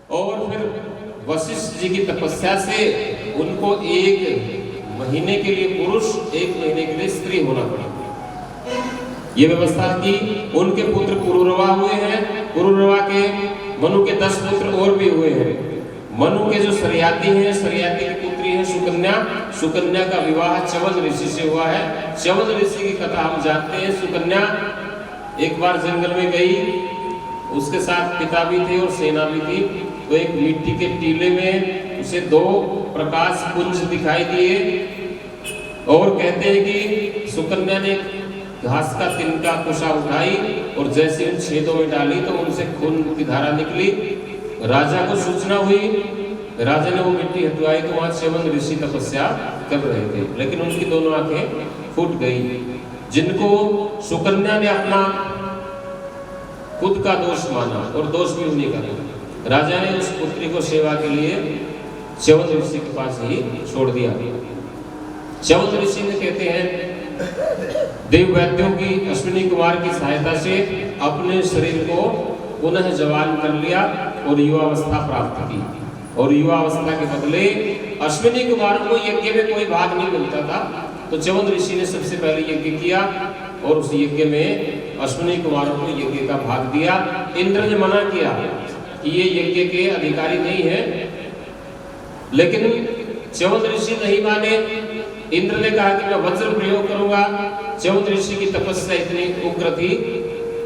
और फिर वशिष्ठ जी की तपस्या से उनको 1 महीने के लिए पुरुष, 1 महीने के लिए स्त्री होना पड़ा। ये व्यवस्था की। उनके पुत्र पुरुरवा हुए हैं। पुरुरवा के मनु के 10 पुत्र और भी हुए हैं। मनु के जो सरियाती हैं, सरियाती की पुत्री है सुकन्या। सुकन्या का विवाह च्यवन ऋषि से हुआ है। च्यवन ऋषि की कथा हम जानते हैं। सुकन्या एक बार जंगल में गई, उसके साथ पिता भी थे और सेना भी थी। तो एक मिट्टी के टीले में उसे 2 प्रकाश पुंज दिखाई दिए और कहते हैं कि सुकन्या ने घास का तिनका कुशा उठाई और जैसे उन छेदों में डाली तो उनसे खून की धारा निकली। राजा को सूचना हुई। राजा ने वो मिट्टी हटवाई तो वहां च्यवन ऋषि तपस्या कर रहे थे, लेकिन उनकी दोनों आंखें फूट गई। जिनको सुकन्या ने अपना खुद का दोष माना और दोष भी उन्हीं का था, राजा ने उस पुत्री को सेवा के लिए च्यवन ऋषि के पास ही छोड़ दिया। च्यवन ऋषि ने कहते हैं देव वैद्यों की अश्विनी कुमार की सहायता से अपने शरीर को पुनः जवान कर लिया और युवावस्था प्राप्त की। और युवावस्था के बदले अश्विनी कुमार को यज्ञ में कोई भाग नहीं मिलता था, तो च्यवन ऋषि ने सबसे पहले यज्ञ किया और उस यज्ञ में अश्विनी कुमारों को यज्ञ का भाग दिया। इंद्र ने मना किया कि ये यज्ञ के अधिकारी नहीं है, लेकिन च्यवन ऋषि नहीं माने। इंद्र ने कहा कि मैं वज्र प्रयोग करूंगा। च्यवन ऋषि की तपस्या इतनी उग्र थी,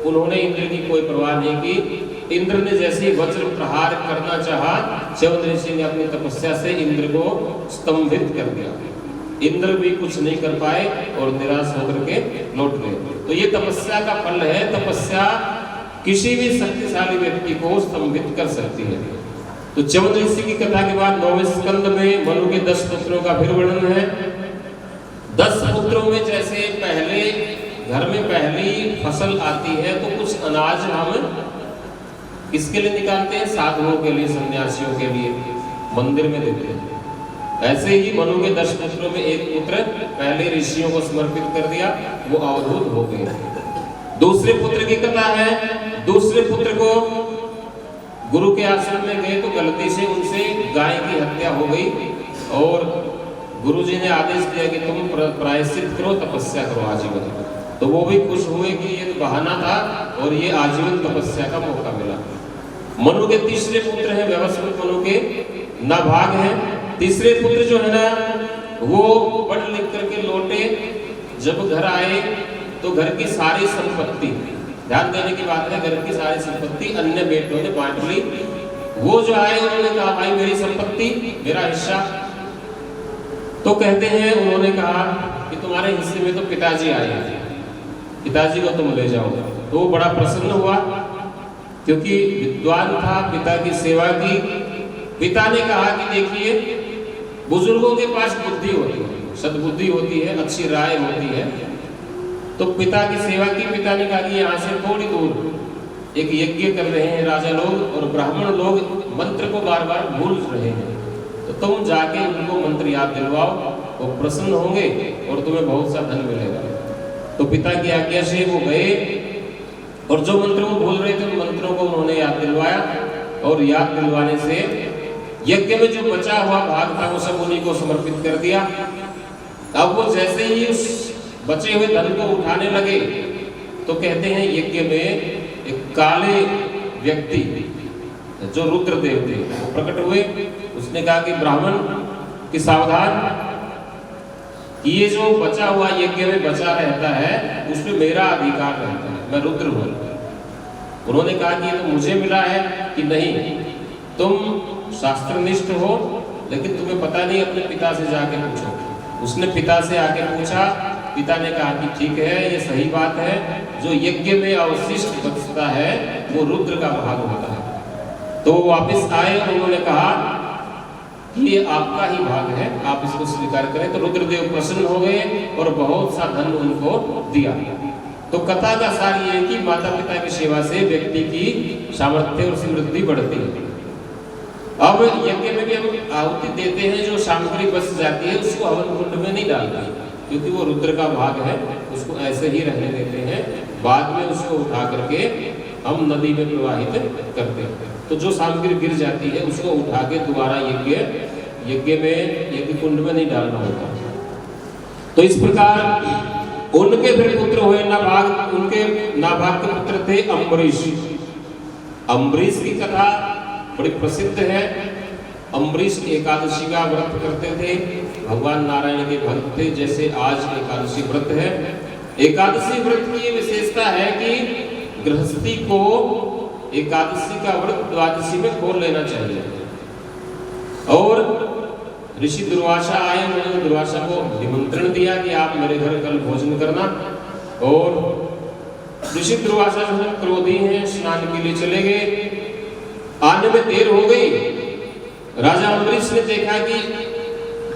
उन्होंने इंद्र की कोई परवाह नहीं की। इंद्र ने जैसे ही वज्र प्रहार करना चाहा, च्यवन ऋषि ने अपनी तपस्या से इंद्र को स्तंभित कर दिया। इंद्र भी कुछ नहीं कर पाए और निराश होकर के लौट गए। तो ये तपस्या का फल है। तपस्या किसी भी शक्तिशाली व्यक्ति को स्तंभित कर सकती है। तो च्यवन ऋषि की कथा के बाद 9वें स्कंद में मनु के 10 पुत्रों का फिर वर्णन है। 10 पुत्रों में जैसे पहले घर में पहली फसल आती है तो कुछ अनाज हम किसके लिए निकालते हैं? साधुओं के लिए, सन्यासियों के लिए, मंदिर में देते हैं। ऐसे ही मनु के 10 पुत्रों में एक पुत्र पहले ऋषियों को समर्पित कर दिया, वो अवधूत हो गए। दूसरे पुत्र की कथा है। दूसरे पुत्र को गुरु के आश्रम में गए तो गलती से उनसे गाय की हत्या हो गई और गुरुजी ने आदेश दिया कि तुम प्रायश्चित करो, तपस्या करो आजीवन। तो वो भी खुश हुए कि ये बहाना था और ये आजीवन तपस्या का मौका मिला। मनु के तीसरे पुत्र हैं व्यवस्वत मनु के, नाभाग हैं। तीसरे पुत्र जो है ना, वो पढ़ लिख करके लौटे। जब घर आए तो घर की सारी संपत्ति, ध्यान देने की बात है, घर की सारी संपत्ति अन्य बेटों ने बांट ली। वो जो आए उन्होंने कहा भाई मेरी संपत्ति, मेरा हिस्सा। तो कहते हैं उन्होंने कहा कि तुम्हारे हिस्से में तो पिताजी आए हैं, पिताजी को तुम ले जाओ। तो वो बड़ा प्रसन्न हुआ क्योंकि विद्वान था, पिता की सेवा की। पिता ने कहा कि देखिए बुजुर्गों के पास बुद्धि होती है, सद्बुद्धि होती है, अच्छी राय होती है। तो पिता की सेवा की। पिता ने कहा कि यहाँ से थोड़ी दूर एक यज्ञ कर रहे हैं राजा लोग और ब्राह्मण लोग, मंत्र को बार बार भूल रहे हैं, तो तुम जाके उनको मंत्र याद दिलवाओ, वो प्रसन्न होंगे और तुम्हें बहुत सा धन मिलेगा। तो पिता की आज्ञा से वो गए और जो मंत्र वो भूल रहे थे उन मंत्रों को उन्होंने याद दिलवाया और याद दिलवाने से यज्ञ में जो बचा हुआ भाग था वो सब उन्हीं को समर्पित कर दिया। अब वो जैसे ही उस बचे हुए धन को उठाने लगे तो कहते हैं यज्ञ में एक काले व्यक्ति जो रुद्रदेव थे वो प्रकट हुए। उसने कहा कि ब्राह्मण कि सावधान, कि ये जो बचा हुआ यज्ञ में बचा रहता है उसमें मेरा अधिकार रहता है, मैं रुद्र हूं। उन्होंने कहा कि ये तो मुझे मिला है कि नहीं, तुम शास्त्रनिष्ठ हो लेकिन तुम्हें पता नहीं, अपने पिता से जाके पूछो। उसने पिता से आके पूछा, पिता ने कहा कि ठीक है, ये सही बात है, जो यज्ञ में अवशिष्ट बचता है वो रुद्र का भाग होता है। तो वापस आए और उन्होंने कहा कि ये आपका ही भाग है, आप इसको स्वीकार करें। तो रुद्रदेव प्रसन्न हो गए और बहुत सा धन उनको दिया। तो कथा का सार ये है कि माता पिता की सेवा से व्यक्ति की सामर्थ्य और समृद्धि बढ़ती है। अब यज्ञ में भी हम आहुति देते हैं, जो सामग्री बच जाती है उसको हवन कुंड में नहीं डालते क्योंकि वो रुद्र का भाग है, उसको ऐसे ही रहने देते हैं। बाद में उसको उठा करके हम नदी में प्रवाहित करते हैं। तो जो सामग्री गिर जाती है उसको उठा के दोबारा यज्ञ कुंड में नहीं डालना होता। तो इस प्रकार उनके फिर पुत्र हुए नाभाग, उनके नाभाग के पुत्र थे अम्बरीश। अम्बरीश की कथा बड़ी प्रसिद्ध है। अम्बरीश एकादशी का व्रत करते थे, भगवान नारायण के भक्त थे, जैसे आज एकादशी व्रत है। एकादशी व्रत की ये विशेषता है कि गृहस्थी को एकादशी का व्रत द्वादशी में खोल लेना चाहिए। और ऋषि दुर्वासा आए, उन्होंने दुर्वासा को निमंत्रण दिया कि आप मेरे घर कल भोजन करना। और ऋषि दुर्वासा जो है क्रोधी हैं, स्नान के लिए चले गए। आने में देर हो गई। राजा अम्बरीश ने देखा कि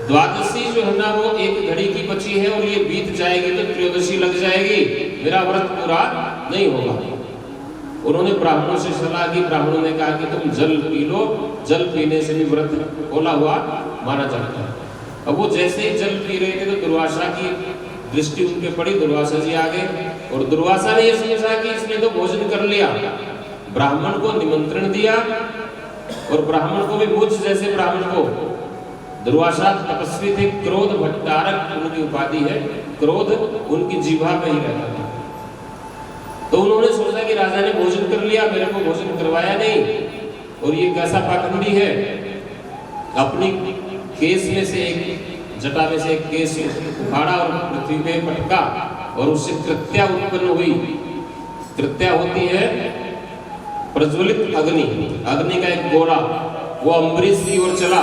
द्वादशी जो है ना वो एक घड़ी की बची है और ये बीत जाएगी तो त्रयोदशी लग जाएगी, मेरा व्रत पूरा नहीं होगा। उन्होंने ब्राह्मणों से सलाह की। ब्राह्मणों ने कहा कि तुम जल पी लो, जल पीने से भी व्रत खोला हुआ माना जाता है। अब वो जैसे ही जल पी रहे थे तो दुर्वासा की दृष्टि उनके पड़ी। दुर्वासा जी आ गए और दुर्वासा ने ये समझा कि इसने तो भोजन कर लिया, ब्राह्मण को निमंत्रण दिया। और ब्राह्मण को भी मुझ जैसे ब्राह्मण को, दुर्वासा तपस्वी थे, क्रोध भट्टारक उनकी उपाधि है, क्रोध उनकी जीवा पे ही रहता था। तो उन्होंने सोचा कि राजा ने भोजन कर लिया, मेरे को भोजन करवाया नहीं, और ये कैसा पाखंडी है। अपनी केस में से एक जटा में से एक केस उखाड़ा और पृथ्वी पे पटका और उससे कृत्या उत्पन्न हुई। कृत्या होती है प्रज्वलित अग्नि, अग्नि का एक गोला, वो अम्बरीश की ओर चला।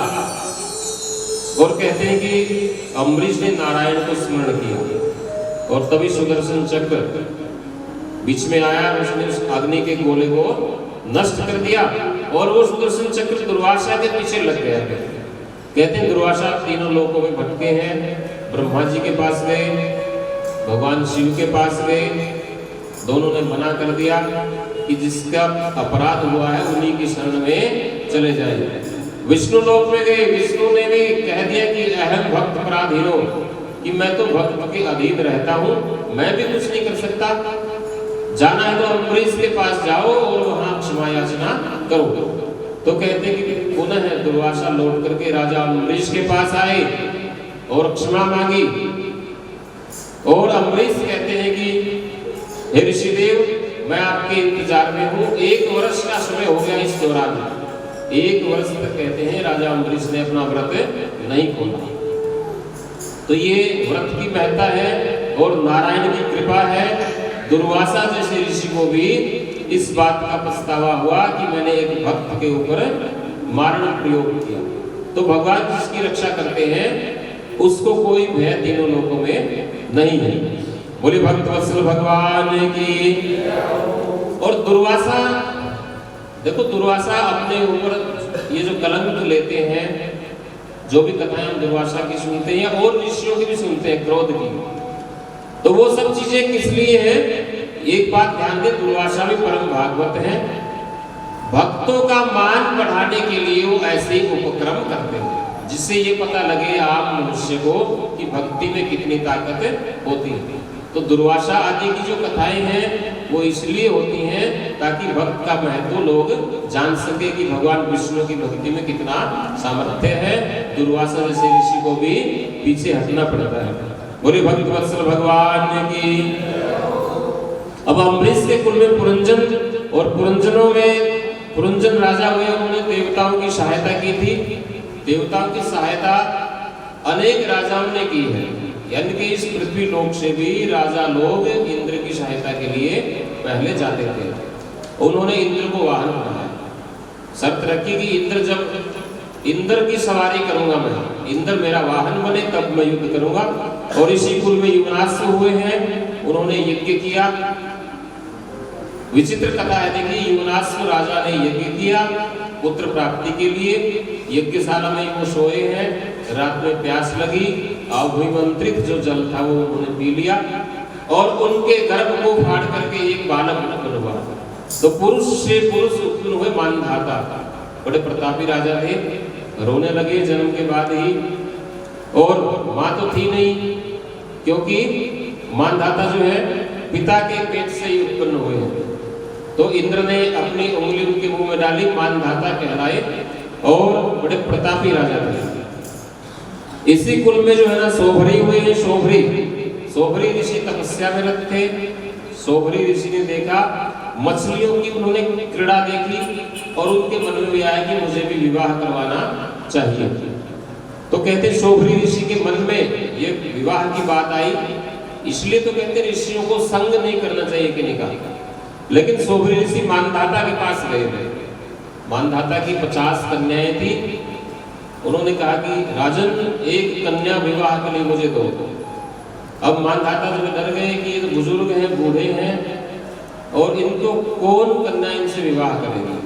और कहते हैं कि अम्बरीश ने नारायण को स्मरण किया और तभी सुदर्शन चक्र बीच में आया, उसने उस अग्नि के गोले को नष्ट कर दिया और वो सुदर्शन चक्र दुर्वासा के पीछे लग गया। कहते हैं दुर्वासा तीनों लोकों में भटके हैं। ब्रह्मा जी के पास गए, भगवान शिव के पास गए, दोनों ने मना कर दिया कि जिसका अपराध हुआ है उन्हीं की शरण में चले जाए। विष्णु लोक में गए, विष्णु ने भी कह दिया कि अहम भक्त पराधीनो, कि मैं तो भक्त के अधीन रहता हूँ, मैं भी कुछ नहीं कर सकता। जाना है तो अम्बरीश के पास जाओ और वहां क्षमा याचना करो। तो कहते हैं कि पुनः दुर्वासा लौट करके राजा अम्बरीश के पास आए और क्षमा मांगी। और अम्बरीश कहते हैं कि हे ऋषिदेव, मैं आपके इंतजार में हूँ, 1 वर्ष का समय हो गया। इस दौरान 1 वर्ष तक कहते हैं राजा अम्बरीश ने अपना व्रत नहीं खोला। तो ये व्रत की महत्ता है और नारायण की कृपा है। दुर्वासा जैसे ऋषि को भी इस बात का पछतावा हुआ कि मैंने एक भक्त के ऊपर मारण प्रयोग किया। तो भगवान जिसकी रक्षा करते हैं उसको कोई भय तीनों लोकों में नहीं है। बोले भक्त वत्सल भगवान की। और दुर्वासा, देखो दुर्वासा अपने ऊपर ये जो कलंक लेते हैं, जो भी कथाएं हम दुर्वासा की सुनते हैं और ऋषियों की भी सुनते हैं क्रोध की, तो वो सब चीजें किस लिए है? एक बात ध्यान दे, दुर्वासा भी परम भागवत है। भक्तों का मान बढ़ाने के लिए वो ऐसे उपक्रम करते हैं जिससे ये पता लगे आम मनुष्य को कि भक्ति में कितनी ताकत होती है। तो दुर्वासा आदि की जो कथाएं हैं वो इसलिए होती हैं ताकि भक्त का महत्व लोग जान सके कि भगवान विष्णु की भक्ति में कितना सामर्थ्य है। दुर्वासा जैसे ऋषि को भी पीछे हटना पड़ता है। बोले भक्त वत्सल भगवान की। अब अम्बरीश के कुल में पुरंजन, और पुरंजनों में पुरंजन राजा हुए, उन्होंने देवताओं की सहायता की थी। देवताओं की सहायता अनेक राजाओं ने की है, यानी कि इस पृथ्वी लोक से भी राजा लोग इंद्र की सहायता के लिए पहले जाते थे। उन्होंने इंद्र को वाहन बनाया, शर्त रखी कि इंद्र की सवारी करूंगा मैं, इंद्र मेरा वाहन बने तब मैं युद्ध करूंगा। और इसी कुल में युवनाश्व हुए हैं, उन्होंने यज्ञ किया। विचित्र कथा है, देखिए युवनाश्व राजा ने यज्ञ किया पुत्र प्राप्ति के लिए। यज्ञशाला में वो सोए हैं, रात में प्यास लगी, अभिमंत्रित जो जल था वो उन्होंने पी लिया और उनके गर्भ को फाड़ करके एक बालक उत्पन्न हुआ। तो पुरुष से पुरुष उत्पन्न हुए मानधाता, बड़े प्रतापी राजा थे, रोने लगे जन्म के बाद ही। और माँ तो थी नहीं, क्योंकि मानधाता जो है पिता के पेट से ही उत्पन्न हुए हैं। तो इंद्र ने अपनी उंगली उनके मुंह में डाली, मानधाता कहलाए और बड़े प्रतापी राजा थे। इसी कुल में जो है ना शोभरी हुए हैं। शोभरी ऋषि तपस्या में रत थे। शोभरी ऋषि ने देखा मछलियों की, उन्होंने क्रीड़ा देखी और उनके मन में भी आया कि मुझे भी विवाह करवाना चाहिए। तो कहते शोभरी ऋषि के मन में ये विवाह की बात आई, इसलिए तो कहते ऋषियों को संग नहीं करना चाहिए कि निकाह। लेकिन शोभरी ऋषि मानधाता के पास गए थे। मानधाता की 50 कन्याएं थी। उन्होंने कहा कि राजन, एक कन्या विवाह के लिए मुझे दो। अब मानधाता जो डर गए कि ये तो बुजुर्ग हैं, बूढ़े हैं, और इनको कौन कन्या इनसे विवाह करेगी।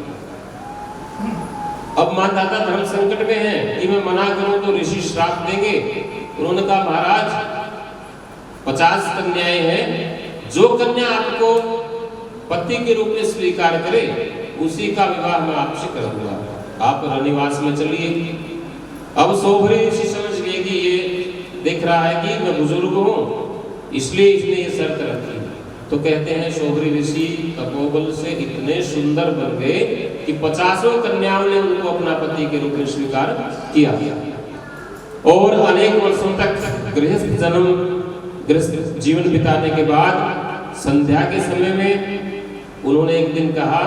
अब मानधाता धर्म संकट में है कि मैं मना करूं तो ऋषि श्राप देंगे। उन्होंने कहा महाराज 50 कन्याएं हैं, जो कन्या आपको पति के रूप में स्वीकार करे उसी का विवाह मैं आपसे करूंगा, आप रनिवास में चलिए। अब शोभरी ऋषि समझ गए कि ये देख रहा है कि मैं बुजुर्ग हूं, इसलिए इसने ये शर्त रखी। तो कहते हैं शोभरी ऋषि तपोबल से इतने सुंदर बन गए कि 50 कन्याओं ने उनको अपना पति के रूप में स्वीकार किया। और अनेक वर्षों तक गृहस्थ जीवन बिताने के बाद संध्या के समय में उन्होंने एक दिन कहा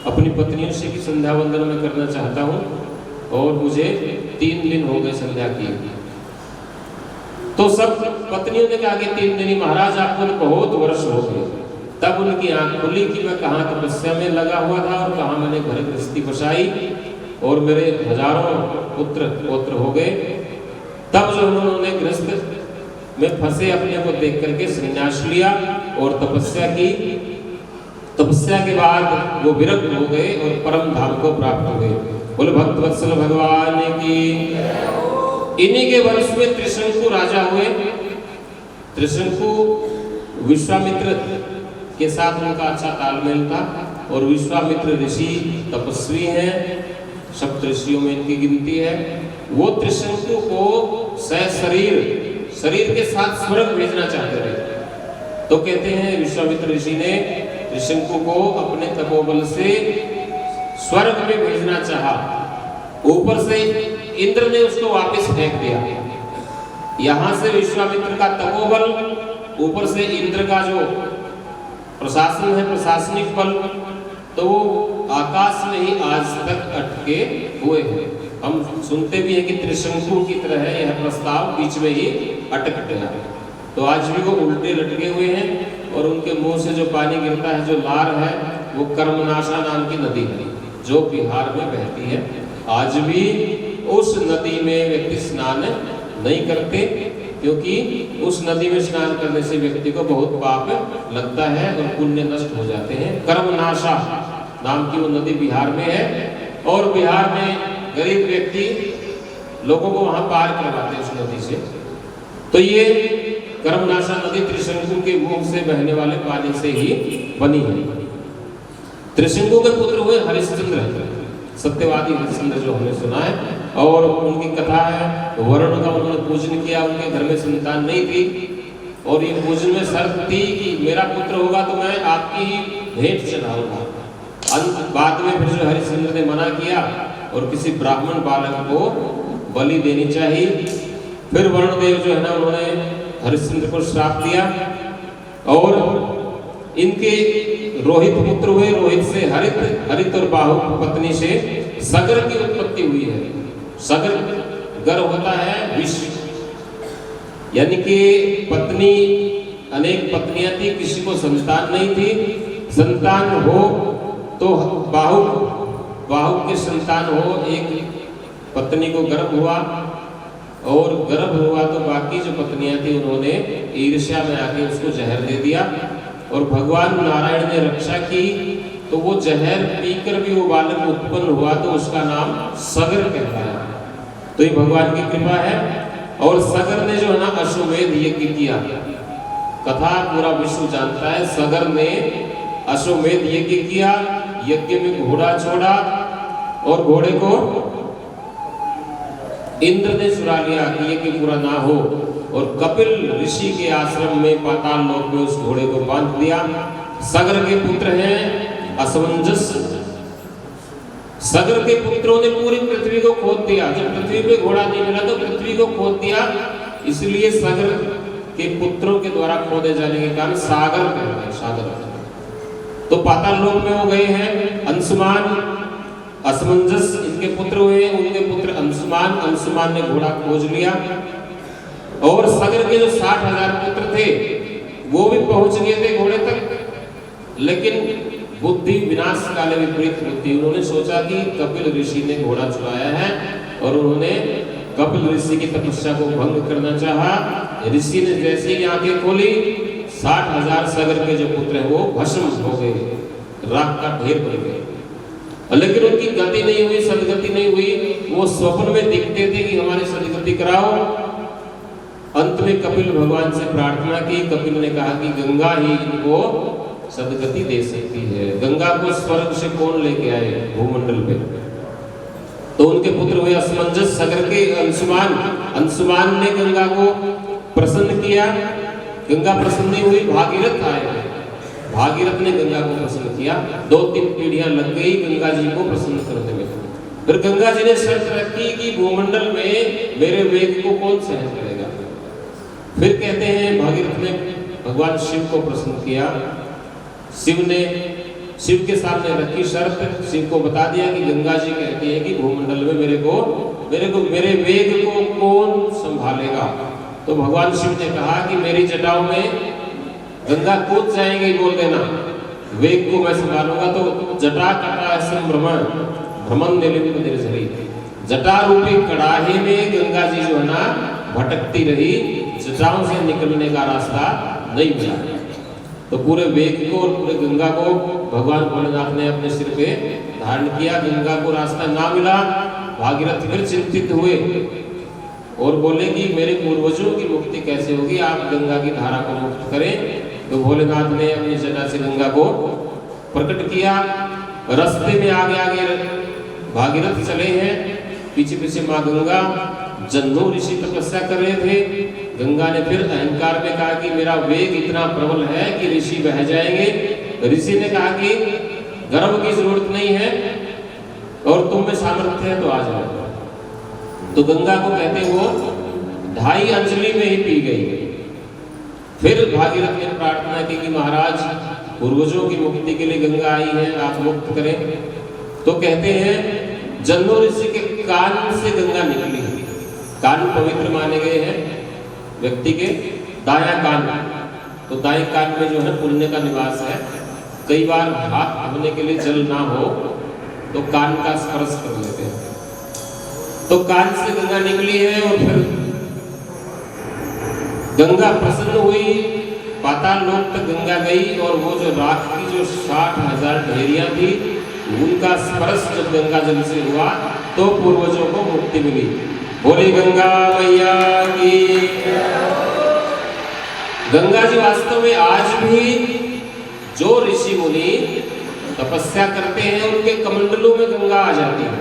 अपनी पत्नियों से कि संध्या वंदन मैं करना चाहता हूं, और मुझे 3 दिन हो गए संध्या की। तो सब पत्नियों ने कहा कि 3 दिन ही महाराज, आपको तो बहुत वर्ष हो गए। तब उनकी आंख खुली कि मैं कहाँ तपस्या में लगा हुआ था और कहाँ मैंने घर गृहस्थी बसाई, और मेरे हजारों पुत्र पौत्र हो गए। तब जो उन्होंने गृहस्थ में फंसे अपने को देख करके संन्यास लिया और तपस्या की। तपस्या के बाद वो विरक्त हो गए और परम धाम को प्राप्त हो गए। बोले भक्तवत्सल भगवान की। इन्हीं के वंश में त्रिशंकु राजा हुए। त्रिशंकु विश्वामित्र के साथ उनका अच्छा तालमेल था, और विश्वामित्र ऋषि तपस्वी हैं, सप्त ऋषियों में इनकी गिनती है। वो त्रिशंकु को शरीर के साथ स्वर्ग भेजना चाहते थे। तो कहते हैं विश्वामित्र ऋषि ने त्रिशंकु को अपने तपोबल से स्वर्ग में भेजना चाहा। ऊपर से इंद्र ने उसको वापस फेंक दिया। यहां से विश्वामित्र का तपोबल, ऊपर से इंद्र का जो प्रशासन है, प्रशासनिक बल, तो वो आकाश में ही आज तक अटके हुए हैं। हम सुनते भी हैं कि त्रिशंकु की तरह है यह प्रस्ताव, बीच में ही अटक गया। तो आज भी वो उल्टे लटके हुए हैं, और उनके मुंह से जो पानी गिरता है, जो लार है, वो कर्मनाशा नाम की नदी है जो बिहार में बहती है। आज भी उस नदी में व्यक्ति स्नान नहीं करते, क्योंकि उस नदी में स्नान करने से व्यक्ति को बहुत पाप लगता है और पुण्य नष्ट हो जाते हैं। कर्मनाशा नाम की वो नदी बिहार में है, और बिहार में गरीब व्यक्ति लोगों को वहां पार करवाते हैं उस नदी से। तो ये कर्मनाशा नदी त्रिशंकु के मुंह से बहने वाले पानी से ही बनी है। त्रिशंकु के पुत्र हुए हरिश्चंद्र, सत्यवादी हरिश्चंद्र जो हमने सुना है, और उनकी कथा है वरुण का उन्होंने पूजन किया। उनके घर में संतान नहीं थी, और ये पूजन में शर्त थी कि मेरा पुत्र होगा तो मैं आपकी ही भेंट चढ़ाऊंगा। बाद में फिर जो हरिश्चंद्र ने मना किया और किसी ब्राह्मण बालक को बलि देनी चाहिए। फिर वरुण देव जो है ना, उन्होंने हरिश्चंद्र को श्राप दिया, और इनके रोहित पुत्र हुए। रोहित से हरित और बाहु पत्नी से सगर की उत्पत्ति हुई है। सगर गर होता है विष, यानी कि पत्नी, अनेक पत्नियां थी, किसी को संतान नहीं थी। संतान हो तो बाहु के संतान हो, एक पत्नी को गर्भ हुआ, और गर्भ हुआ तो बाकी जो पत्नियां थी उन्होंने ईर्ष्या में आके उसको जहर दे दिया, और भगवान नारायण ने रक्षा की। तो वो जहर पीकर भी वो बालक उत्पन्न हुआ, तो उसका नाम सगर कहलाया। तो ये भगवान की कृपा है। और सगर ने जो है ना अश्वमेध यज्ञ किया, कथा पूरा विश्व जानता है। सगर ने अश्वमेध यज्ञ किया, यज्ञ में घोड़ा छोड़ा, और घोड़े को इंद्र ने चुरा लिया कि यज्ञ पूरा ना हो, और कपिल ऋषि के आश्रम में पाताल लोक में उस घोड़े को बांध दिया। सगर के पुत्र हैं असमंजस। सगर के पुत्रों ने पूरी पृथ्वी को खोद दिया। जब पृथ्वी पे घोड़ा नहीं मिला तो पृथ्वी को खोद दिया, इसलिए सगर के पुत्रों के द्वारा खोदे जाने के कारण सागर कहते हैं, सागर। तो पाताल लोक में वो गए हैं। अंशुमान, असमंजस इनके पुत्र हुए, उनके पुत्र अंशुमान। अंशुमान ने घोड़ा खोज लिया और सगर के जो 60,000 पुत्र थे वो भी पहुंच गए थे घोड़े तक, लेकिन बुद्धि विनाश काले विपरीत बुद्धि। उन्होंने सोचा कि कपिल ऋषि ने घोड़ा चुराया है और उन्होंने कपिल ऋषि की तपस्या को भंग करना चाहा। ऋषि ने जैसे ही आंखें खोली 60,000 सगर के जो पुत्र हैं वो भस्म हो गए, राख का ढेर बन गए। लेकिन उनकी गति नहीं हुई, सदगति नहीं हुई। वो स्वप्न में दिखते थे कि हमारी सदगति कराओ। अंत में कपिल भगवान से प्रार्थना की। कपिल ने कहा कि गंगा ही इनको सदगति दे सकती है। गंगा को स्वर्ग से कौन लेके आए भूमंडल पे? तो उनके पुत्र हुए असमंजस, सगर के अंशुमान। अंशुमान ने गंगा को प्रसन्न किया। गंगा प्रसन्न नहीं हुई, भागीरथ आए। भागीरथ ने गंगा को प्रसन्न किया। 2-3 पीढ़ियां लग गई गंगा जी को प्रसन्न करने में। फिर गंगा जी ने शर्त रखी कि भूमंडल में मेरे वेग को कौन सहन करेगा। फिर कहते हैं भागीरथ ने भगवान शिव को प्रसन्न किया। शिव के सामने रखी शर्त, शिव को बता दिया कि गंगा जी कहती है कि भूमंडल में मेरे वेग को कौन संभालेगा। तो भगवान शिव ने कहा कि मेरी जटाओं में गंगा कूद जाएंगे, बोल देना वेग को मैं संभालूंगा। तो जटा कटा ऐसे भ्रमण निर्झरी, जटा रूपी कड़ाहे में गंगा जी जो है ना भटकती रही, जटाओं से निकलने का रास्ता नहीं मिला। तो पूरे वेग को और पूरे गंगा को भगवान भोलेनाथ ने अपने सिर पे धारण किया। गंगा को रास्ता ना मिला, भागीरथ फिर चिंतित हुए और बोले कि मेरे पूर्वजों की मुक्ति कैसे होगी, आप गंगा की धारा को मुक्त करें। तो भोलेनाथ ने अपनी जटा से गंगा को प्रकट किया। रास्ते में आगे आगे भागीरथ चले हैं, पीछे पीछे माँ गंगा। जन्नू ऋषि तपस्या कर रहे थे। गंगा ने फिर अहंकार में कहा कि मेरा वेग इतना प्रबल है कि ऋषि बह जाएंगे। ऋषि ने कहा कि गर्व की जरूरत नहीं है और तुम में सामर्थ्य है तो आ जाओ। तो गंगा को कहते वो 2.5 अंजलि में ही पी गई। फिर भागीरथ ने प्रार्थना की कि महाराज पूर्वजों की मुक्ति के लिए गंगा आई है, आप मुक्त करें। तो कहते हैं जन्नू ऋषि के कान से गंगा निकली। कान पवित्र माने गए हैं व्यक्ति के, दायां कान। तो दाएं कान में जो है पुण्य का निवास है। कई बार हाथ धोने के लिए जल ना हो तो कान का स्पर्श कर लेते हैं। तो कान से गंगा निकली है और फिर गंगा प्रसन्न हुई, पाताल लोक तक गंगा गई और वो जो राख की जो 60,000 ढेरियां थी उनका स्पर्श जब गंगा जल से हुआ तो पूर्वजों को मुक्ति मिली। बोली गंगा मैया की। गंगा जी वास्तव में आज भी जो ऋषि मुनि तपस्या करते हैं उनके कमंडलों में गंगा आ जाती है।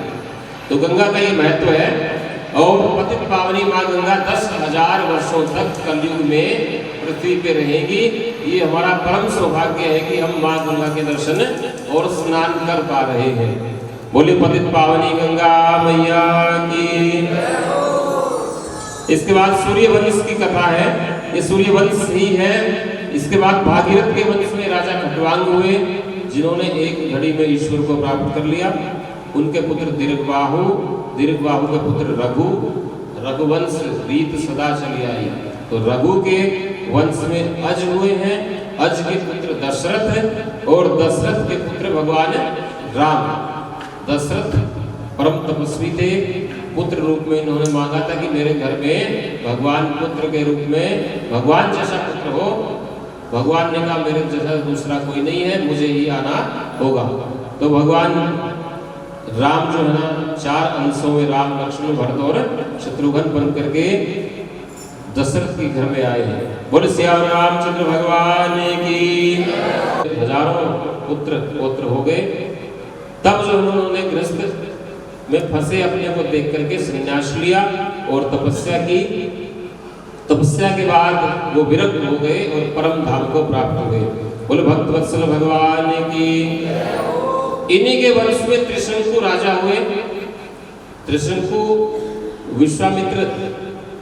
तो गंगा का ये महत्व है। और पतित पावनी माँ गंगा 10,000 वर्षों तक कलयुग में पृथ्वी पे रहेगी। ये हमारा परम सौभाग्य है कि हम माँ गंगा के दर्शन और स्नान कर पा रहे हैं। बोले पतित पावनी गंगा मैया की। इसके बाद सूर्य वंश की कथा है। ये सूर्य वंश ही है। इसके बाद भागीरथ के वंश में राजा खटवांग हुए जिन्होंने एक घड़ी में ईश्वर को प्राप्त कर लिया। उनके पुत्र दीर्घबाहु, दीर्घबाहु के पुत्र रघु, रघुवंश रीत सदा चली आई। तो रघु के वंश में अज हुए हैं। अज के पुत्र दशरथ है और दशरथ के पुत्र भगवान राम। दशरथ परम तपस्वी थे। पुत्र रूप में इन्होंने मांगा था कि मेरे घर में भगवान पुत्र के रूप में भगवान जैसा पुत्र हो। भगवान ने कहा मेरे जैसा दूसरा कोई नहीं है, मुझे ही आना होगा। तो भगवान राम जो है ना 4 अंशों में राम, लक्ष्मण, भरत और शत्रुघ्न बन करके दशरथ के घर में आए हैं। बोले श्याम रामचंद्र भगवान की। हजारों पुत्र पौत्र हो गए। तब जो उन्होंने गृहस्थ में फंसे अपने को देख करके संन्यास लिया और तपस्या की। तपस्या के बाद वो विरक्त हो गए और परम धाम को प्राप्त हो गए। बोले भक्तवत्सल भगवान की। इन्हीं के वंश में त्रिशंकु राजा हुए। त्रिशंकु विश्वामित्र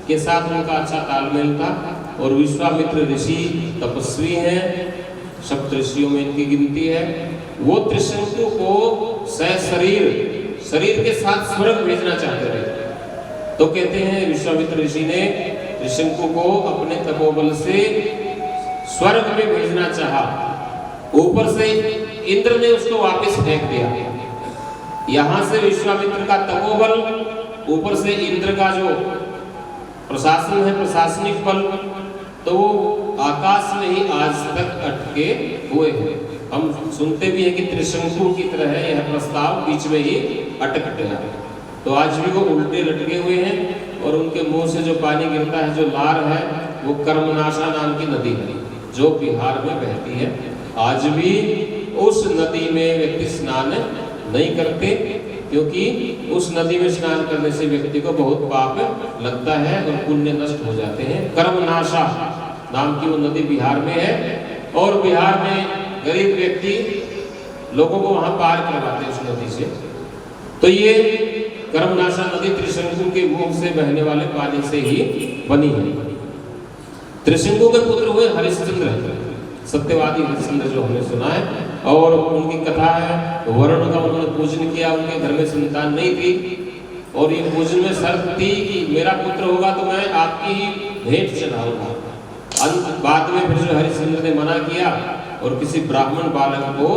के साथ उनका अच्छा तालमेल था और विश्वामित्र ऋषि तपस्वी हैं, सप्त ऋषियों में इनकी गिनती है। वो त्रिशंकु को शरीर के साथ स्वर्ग भेजना चाहते थे। तो कहते हैं विश्वामित्र ऋषि ने त्रिशंकु को अपने तपोबल से स्वर्ग में भेजना चाहा। ऊपर से इंद्र ने उसको वापस फेंक दिया। यहां से विश्वामित्र का तपोबल, ऊपर से इंद्र का जो प्रशासन है, प्रशासनिक बल, तो वो आकाश में ही आज तक अटके हुए हैं। हम सुनते भी हैं कि त्रिशंकु की तरह है यह प्रस्ताव, बीच में ही अटक गया। तो आज भी वो उल्टे लटके हुए हैं और उनके मुंह से जो पानी गिरता है, जो लार है, वो कर्मनाशा नाम की नदी है जो बिहार में बहती है। आज भी उस नदी में व्यक्ति स्नान नहीं करते, क्योंकि उस नदी में स्नान करने से व्यक्ति को बहुत पाप लगता है और पुण्य नष्ट हो जाते हैं। कर्मनाशा नाम की वो नदी बिहार में है और बिहार में गरीब व्यक्ति लोगों को वहां पार करवाते हैं उस नदी से। तो ये कर्मनाशा नदी त्रिशंकु के मुंह से बहने वाले पानी से ही बनी है। त्रिशंकु के पुत्र हुए हरिश्चंद्र, सत्यवादी हरिश्चंद्र जो हमने सुना है, और उनकी कथा है वरुण का उन्होंने पूजन किया। उनके घर में संतान नहीं थी और ये पूजन में शर्त थी कि मेरा पुत्र होगा तो मैं आपकी ही भेंट चढ़ाऊंगा। बाद में फिर जो हरिश्चंद्र ने मना किया और किसी ब्राह्मण बालक को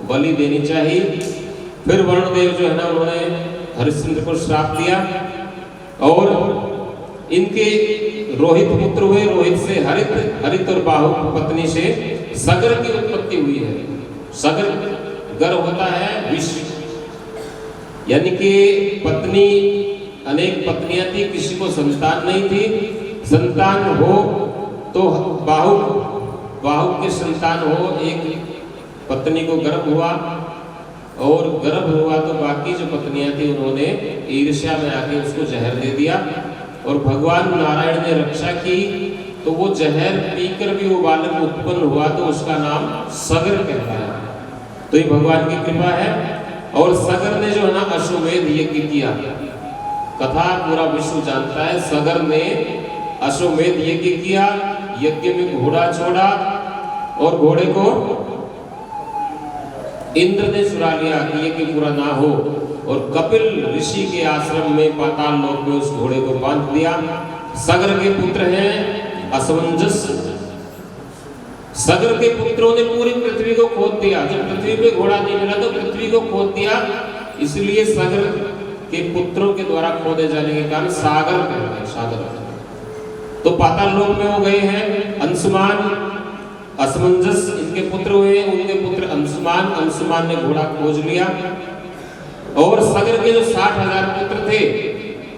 बलि देनी चाहिए। फिर वरुण देव जो है ना, उन्होंने हरिश्चंद्र को श्राप दिया और इनके रोहित पुत्र हुए। रोहित से हरित और बाहु पत्नी से सगर की उत्पत्ति हुई है। सगर गर होता है विष, यानी कि पत्नी, अनेक पत्नियां थी, किसी को संतान नहीं थी। संतान हो तो बाहु के संतान हो, एक पत्नी को गर्भ हुआ और गर्भ हुआ तो बाकी जो पत्नियां थी उन्होंने ईर्ष्या में आके उसको जहर दे दिया और भगवान नारायण ने रक्षा की। तो वो जहर पीकर भी वो बालक उत्पन्न हुआ तो उसका नाम सगर कहता है। तो ये भगवान की कृपा है। और सगर ने जो है ना अश्वमेध यज्ञ किया, कथा पूरा विश्व जानता है। सगर ने अश्वमेध यज्ञ किया, यज्ञ में घोड़ा छोड़ा और घोड़े को इंद्र ने चुरा लिया कि यज्ञ पूरा ना हो, और कपिल ऋषि के आश्रम में पाताल लोक में उस घोड़े को बांध दिया। सगर के पुत्र हैं असमंजस। सगर के पुत्रों ने पूरी पृथ्वी को खोद दिया। जब पृथ्वी पे घोड़ा नहीं मिला तो पृथ्वी को खोद दिया, इसलिए सगर के पुत्रों के द्वारा खोदे जाने के कारण सागर कहते हैं। सागर तो पाताल लोक में वो गए हैं। अंशुमान, असमंजस इनके पुत्र हुए, उनके पुत्र अंशुमान। अंशुमान ने घोड़ा खोज लिया और सगर के जो 60,000 पुत्र थे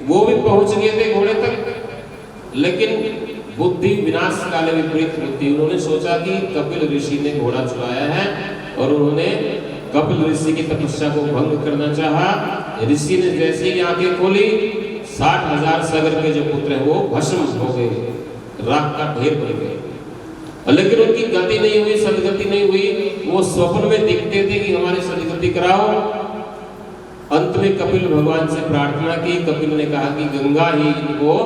वो भी पहुंच गए थे घोड़े तक, लेकिन बुद्धि विनाश काले विपरीत बुद्धि। उन्होंने सोचा कि कपिल ऋषि ने घोड़ा चुराया है और उन्होंने कपिल ऋषि की तपस्या को भंग करना चाहा। ऋषि ने जैसे ही आंखें खोली, 60,000 सगर के जो पुत्र हैं वो भस्म हो गए, राख का ढेर बन गए। लेकिन उनकी गति नहीं हुई, सदगति नहीं हुई। वो स्वप्न में दिखते थे कि हमारी सदगति कराओ। अंत में कपिल भगवान से प्रार्थना की। कपिल ने कहा कि गंगा ही इनको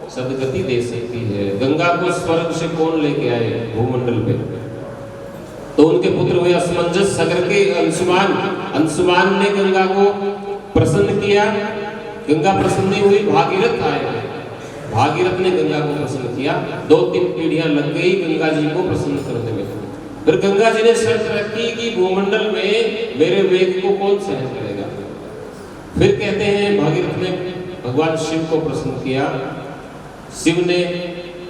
सदगति दे सकती है। गंगा को स्वर्ग से कौन लेके आए भूमंडल पे? तो उनके पुत्र हुए असमंजस, सगर के अंशुमान। अंशुमान ने गंगा को प्रसन्न किया। गंगा प्रसन्न नहीं हुई, भागीरथ आए। भागीरथ ने गंगा को प्रसन्न किया। 2-3 पीढ़ियां लग गई गंगा जी को प्रसन्न करने में। फिर गंगा जी ने शर्त रखी कि भूमंडल में मेरे वेग को कौन सहन करेगा। फिर कहते हैं भागीरथ ने भगवान शिव को प्रसन्न किया।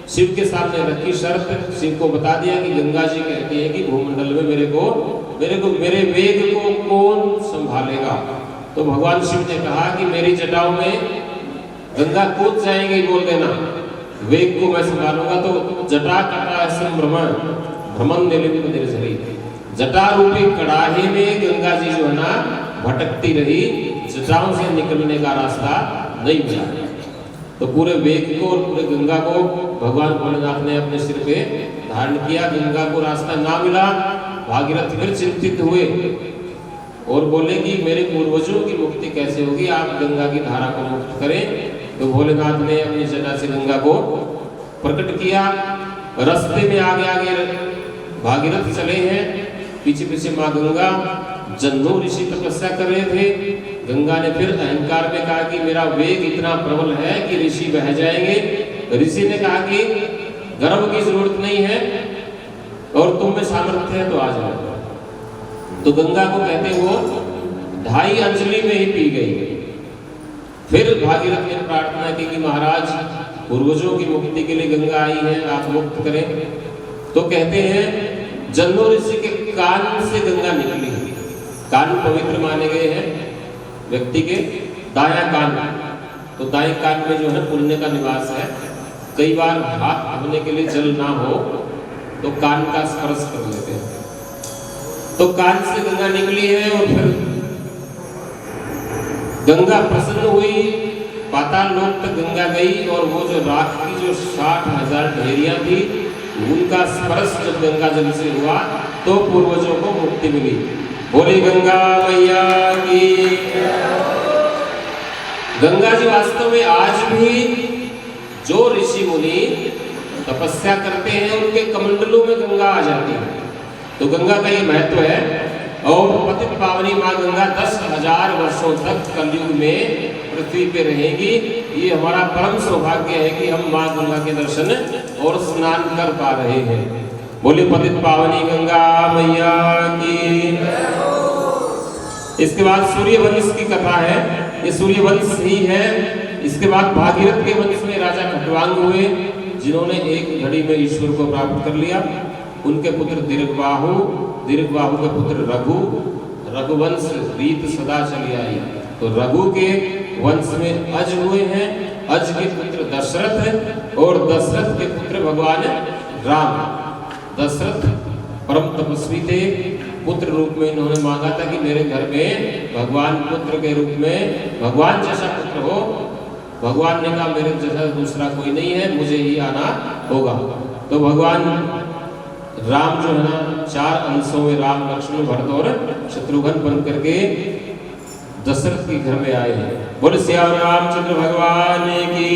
शिव के सामने रखी शर्त, शिव को बता दिया कि गंगा जी कहती है कि भूमंडल में मेरे वेग को कौन संभालेगा। तो भगवान शिव ने कहा कि मेरी जटाओं में गंगा कूद जाएंगे, बोल देना वेग को मैं संभालूंगा। तो जटा कटा भ्रमण जटा रूपी कड़ाहे में गंगा जी जो है ना भटकती रही, जटाओं से निकलने का रास्ता नहीं मिला। तो पूरे वेग को और पूरे गंगा को भगवान भोलेनाथ ने अपने सिर पे धारण किया। गंगा को रास्ता ना मिला, भागीरथ फिर चिंतित हुए और बोले कि मेरे पूर्वजों की मुक्ति कैसे होगी, आप गंगा की धारा को मुक्त करें। तो भोलेनाथ ने अपनी जटा से गंगा को प्रकट किया। रास्ते में आगे आगे भागीरथ चले हैं, पीछे पीछे माँ गंगा। जन्नू ऋषि तपस्या कर रहे थे। गंगा ने फिर अहंकार में कहा कि मेरा वेग इतना प्रबल है कि ऋषि बह जाएंगे। ऋषि ने कहा कि गर्व की जरूरत नहीं है और तुम में सामर्थ्य है तो आ जाओ। तो गंगा को कहते वो 2.5 अंजलि में ही पी गई। फिर भागीरथ ने प्रार्थना की कि महाराज पूर्वजों की मुक्ति के लिए गंगा आई है, आप मुक्त करें। तो कहते हैं जन्नू ऋषि के कान से गंगा निकली। कान पवित्र माने गए हैं व्यक्ति के, दायां कान। तो दाएं कान में जो है पुण्य का निवास है। कई बार हाथ धोने के लिए जल ना हो तो कान का स्पर्श कर लेते हैं। तो कान से गंगा निकली है और फिर गंगा प्रसन्न हुई, पाताल लोक तक गंगा गई और वो जो राख की जो 60,000 ढेरियां थी उनका स्पर्श जब गंगा जल से हुआ तो पूर्वजों को मुक्ति मिली। बोली गंगा मैया की। गंगा जी वास्तव में आज भी जो ऋषि मुनि तपस्या करते हैं उनके कमंडलों में गंगा आ जाती है। तो गंगा का ये महत्व है। और पतित पावनी माँ गंगा 10,000 वर्षों तक कलयुग में पृथ्वी पे रहेगी। ये हमारा परम सौभाग्य है कि हम माँ गंगा के दर्शन और स्नान कर पा रहे हैं। बोले पतित पावनी गंगा मैया की। इसके बाद सूर्यवंश की कथा है। ये सूर्यवंश ही है। इसके बाद भागीरथ के वंश में राजा खट्वांग हुए जिन्होंने एक घड़ी में ईश्वर को प्राप्त कर लिया। उनके पुत्र दीर्घबाहु, दीर्घबाहु के पुत्र रघु, रघुवंश रीत सदा चली आई। तो रघु के वंश में अज हुए हैं, अज के पुत्र दशरथ और दशरथ के पुत्र भगवान राम। दशरथ परम तपस्वी थे, पुत्र रूप में इन्होंने मांगा था कि मेरे घर में भगवान पुत्र के रूप में भगवान जैसा पुत्र हो। भगवान ने कहा मेरे जैसा दूसरा कोई नहीं है, मुझे ही आना होगा। तो भगवान राम जो है ना 4 अंशों में राम, लक्ष्मण, भरत और शत्रुघ्न बन करके दशरथ के घर में आए हैं। बोले श्याम रामचंद्र भगवान की।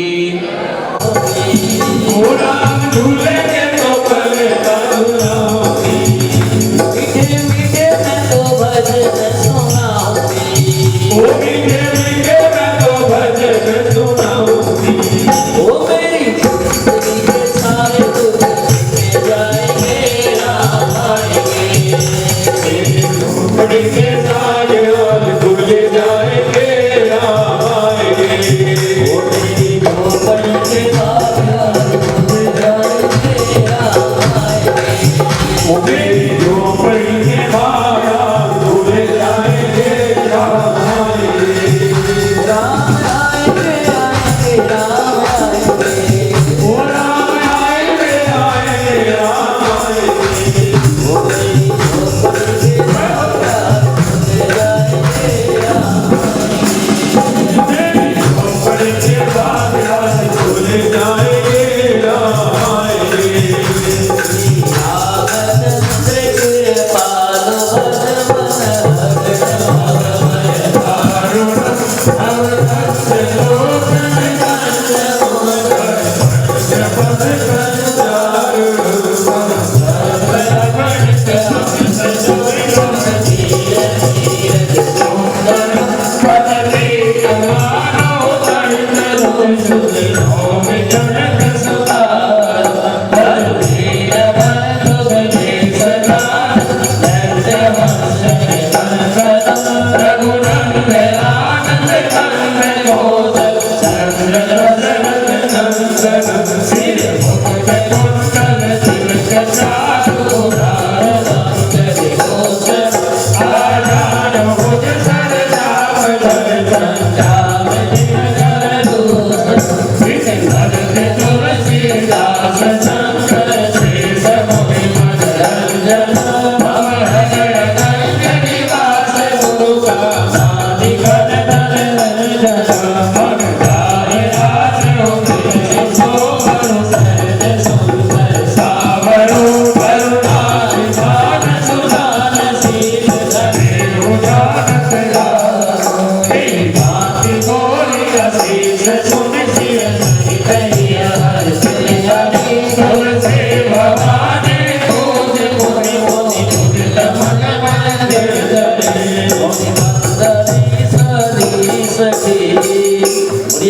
Jana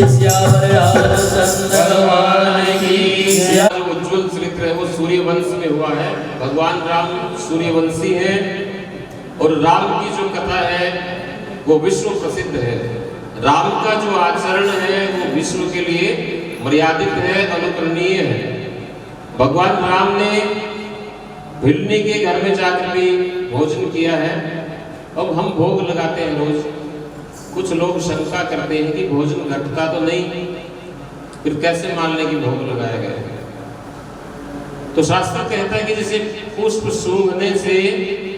श्यावर रामचंद्र भगवान की जय। जो उज्जवल चरित्र है वो सूर्यवंश में हुआ है। भगवान राम सूर्यवंशी हैं और राम की जो कथा है वो विश्व प्रसिद्ध है। राम का जो आचरण है वो विश्व के लिए मर्यादित है, अनुकरणीय है। भगवान राम ने भिल्लनी के घर में जाकर भी भोजन किया है। अब हम भोग लगाते हैं रोज। कुछ लोग शंका करते हैं कि भोजन घटता तो नहीं, फिर कैसे मान लें कि भोग लगाया गया है। तो शास्त्र कहता है कि जैसे पुष्प सूंघने से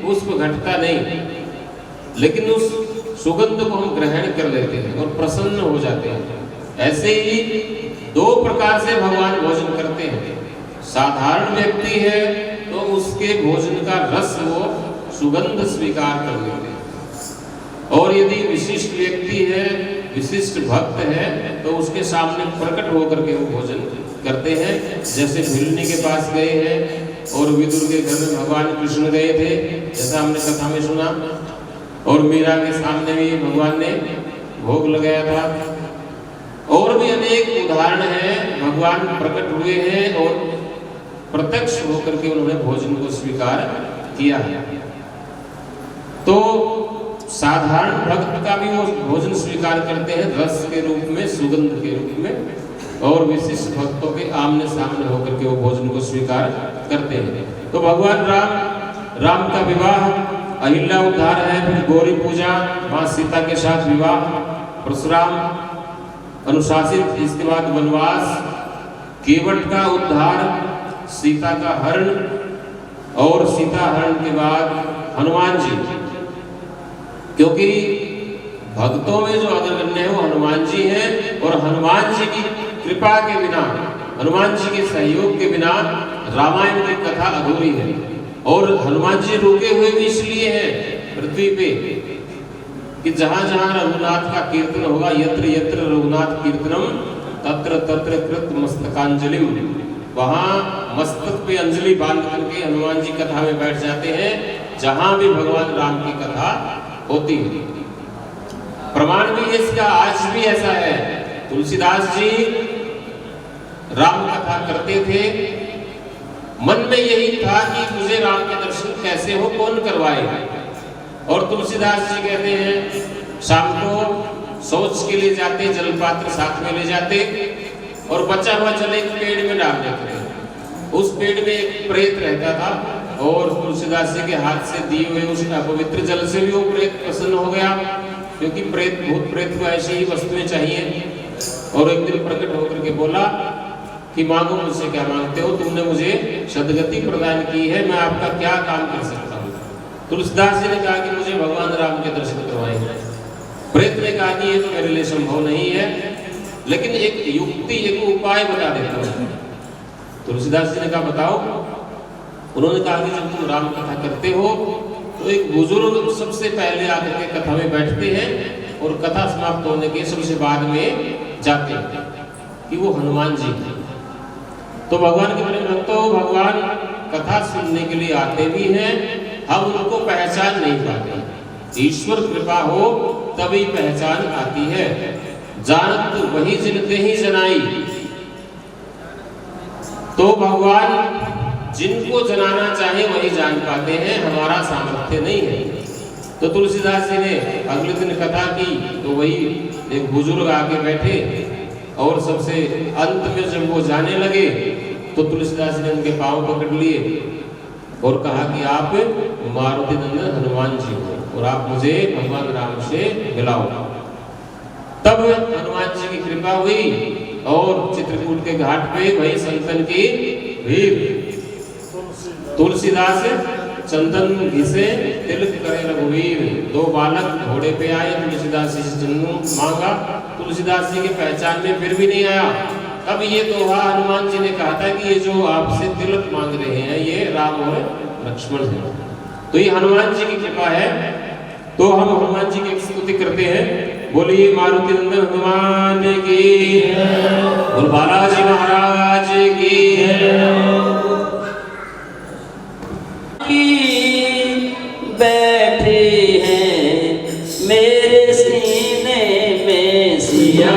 पुष्प घटता नहीं, लेकिन उस सुगंध को हम ग्रहण कर लेते हैं और प्रसन्न हो जाते हैं। ऐसे ही दो प्रकार से भगवान भोजन करते हैं। साधारण व्यक्ति है तो उसके भोजन का रस वो सुगंध स्वीकार कर लेते हैं, और यदि विशिष्ट व्यक्ति है, विशिष्ट भक्त है, तो उसके सामने प्रकट होकर के वो भोजन करते हैं। जैसे भिल्लनी के पास गए हैं और विदुर के घर में भगवान कृष्ण गए थे, जैसा हमने कथा में सुना, और मीरा के सामने भी भगवान ने भोग लगाया था। और भी अनेक उदाहरण हैं, भगवान प्रकट हुए हैं और प्रत्यक्ष होकर के उन्होंने भोजन को स्वीकार किया है। तो साधारण भक्त का भी वो भोजन स्वीकार करते हैं रस के रूप में, सुगंध के रूप में, और विशिष्ट भक्तों के आमने सामने होकर के वो भोजन को स्वीकार करते हैं। तो भगवान राम का विवाह, अहिल्या उद्धार है, फिर गौरी पूजा, मां सीता के साथ विवाह, परशुराम अनुशासित, इसके बाद वनवास, केवट का उद्धार, सीता का हरण, और सीता हरण के बाद हनुमान जी। क्योंकि भक्तों में जो अग्रगण्य है वो हनुमान जी हैं, और हनुमान जी की कृपा के बिना, हनुमान जी के सहयोग के बिना रामायण की कथा अधूरी है। और हनुमान जी रुके हुए भी इसलिए हैं पृथ्वी पे कि जहां जहां रघुनाथ का कीर्तन होगा, यत्र यत्र रघुनाथ कीर्तनम तत्र तत्र कृत मस्तकांजलि, वहां मस्तक पे अंजलि बांध करके हनुमान जी कथा में बैठ जाते हैं, जहां भी भगवान राम की कथा होती है। प्रमाण भी इसका आज भी ऐसा है। तुलसीदास जी राम कथा करते थे, मन में यही था कि मुझे राम के दर्शन कैसे हो, कौन करवाए। और तुलसीदास जी कहते हैं शाम को शौच के लिए जाते, जलपात्र साथ में ले जाते, और बचा हुआ जल एक पेड़ में डाल देते। उस पेड़ में एक प्रेत रहता था, और तुलसीदास जी के हाथ से दिए हुए उस पवित्र जल से भी वो प्रेत प्रसन्न हो गया, क्योंकि भूत प्रेत को ऐसी ही वस्तुएं चाहिए। और एक दिन प्रकट होकर के बोला कि मांगो, मुझसे क्या मांगते हो, तुमने मुझे सद्गति प्रदान की है, मैं आपका क्या काम कर सकता हूँ। तुलसीदास जी ने कहा कि मुझे भगवान राम के दर्शन करवाएंगे। प्रेत ने कहा कि ये तो मेरे लिए संभव नहीं है, लेकिन एक युक्ति, एक उपाय बता देता हूँ। तुलसीदास जी ने कहा बताओ। उन्होंने कहा कि जब तुम राम कथा करते हो तो एक बुजुर्ग सबसे पहले आकर के कथा में बैठते हैं, और कथा समाप्त होने के सबसे बाद में जाते हैं, कि वो हनुमान जी हैं। तो भगवान के बड़े भक्तों, भगवान कथा सुनने के लिए आते भी हैं, हम उनको पहचान नहीं पाते। ईश्वर कृपा हो तभी पहचान आती है। जानत वही जिनते ही जनाई, तो भगवान जिनको जनाना चाहे वही जान पाते हैं, हमारा सामर्थ्य नहीं है। तो तुलसीदास जी ने अगले दिन कथा की, तो वही एक बुजुर्ग आके बैठे, और सबसे अंत में जब वो जाने लगे तो तुलसीदास जी ने उनके पांव पकड़ लिए और कहा कि आप मारुति नंदन हनुमान जी हो, और आप मुझे भगवान राम से मिलाओ। तब हनुमान जी की कृपा हुई, और चित्रकूट के घाट पे वही संतन की भीड़। तुलसीदास चंदन घिसे तिलक करे रघुवीर, दो बालक घोड़े पे आए, तुलसीदास जी से चंदन मांगा, तुलसीदास जी की पहचान में फिर भी नहीं आया। अब ये दोहा हनुमान जी ने कहा था कि ये जो आपसे तिलक मांग रहे हैं ये राम और लक्ष्मण है। तो ये हनुमान जी की कृपा है। तो हम हनुमान जी की स्तुति करते हैं। बोलिए मारुति नंदन हनुमान की, और बालाजी महाराज की। बैठे हैं मेरे सीने में सिया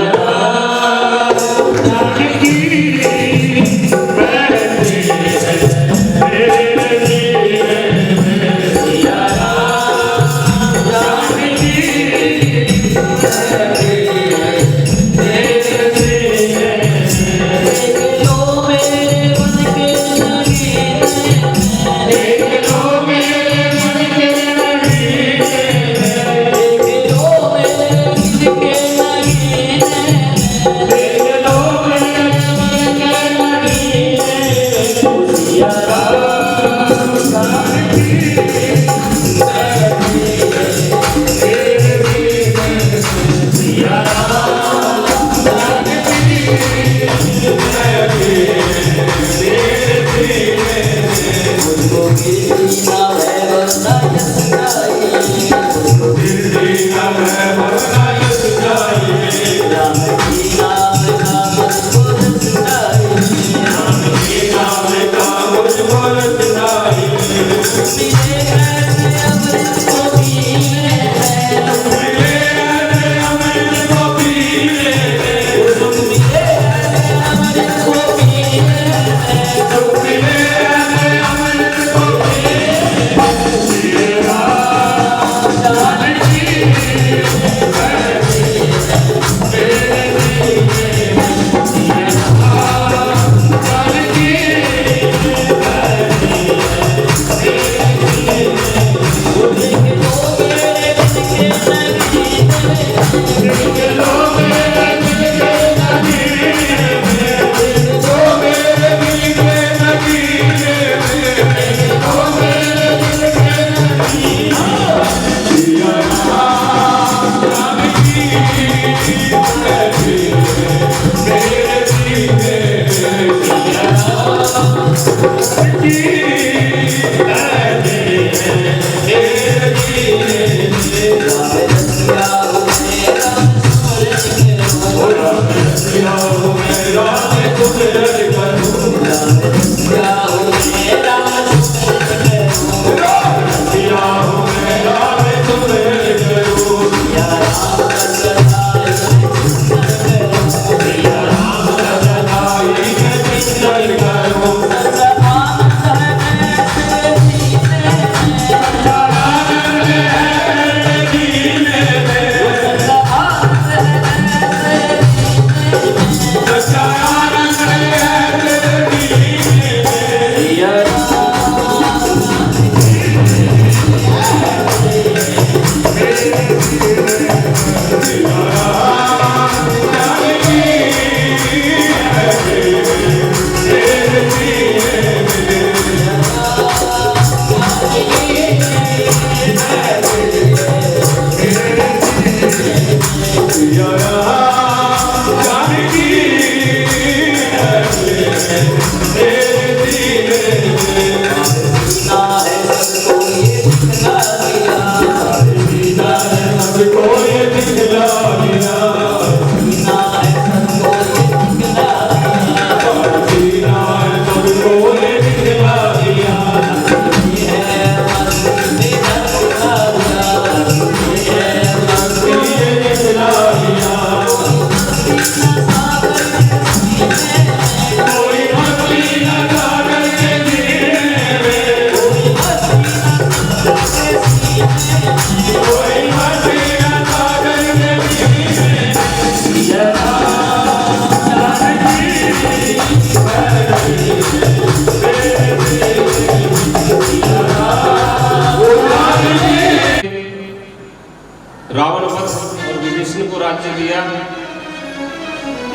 रावण वंश और विभीषण को राज्य दिया।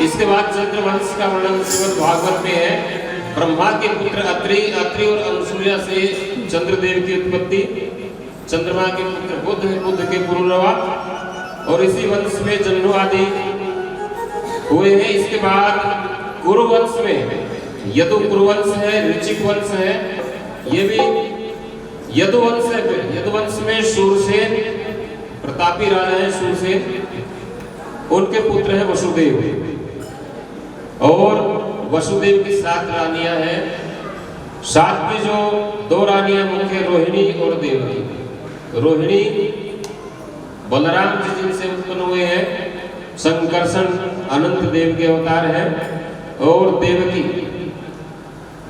इसके बाद चंद्रवंश का वर्णन श्रीमद् भागवत में है। ब्रह्मा के पुत्र अत्रि, अत्रि और अनुसूया से चंद्रदेव की उत्पत्ति, चंद्रमा के पुत्र बुध, बुध के पुरुरवा और इसी वंश में जन्नु आदि हुए हैं। इसके बाद कुरुवंश में यदु कुरुवंश है, ऋचिक वंश है, ये भी यदुवंश है। यदुवंश में शूरसेन प्रतापी राजा है, शूरसेन, उनके पुत्र है वसुदेव और वसुदेव की 7 रानियां हैं। 7 की जो 2 रानियां मुख्य रोहिणी और देवकी। रोहिणी बलराम जी जिनसे उत्पन्न हुए हैं, संकर्षण अनंत देव के अवतार हैं। और देवकी,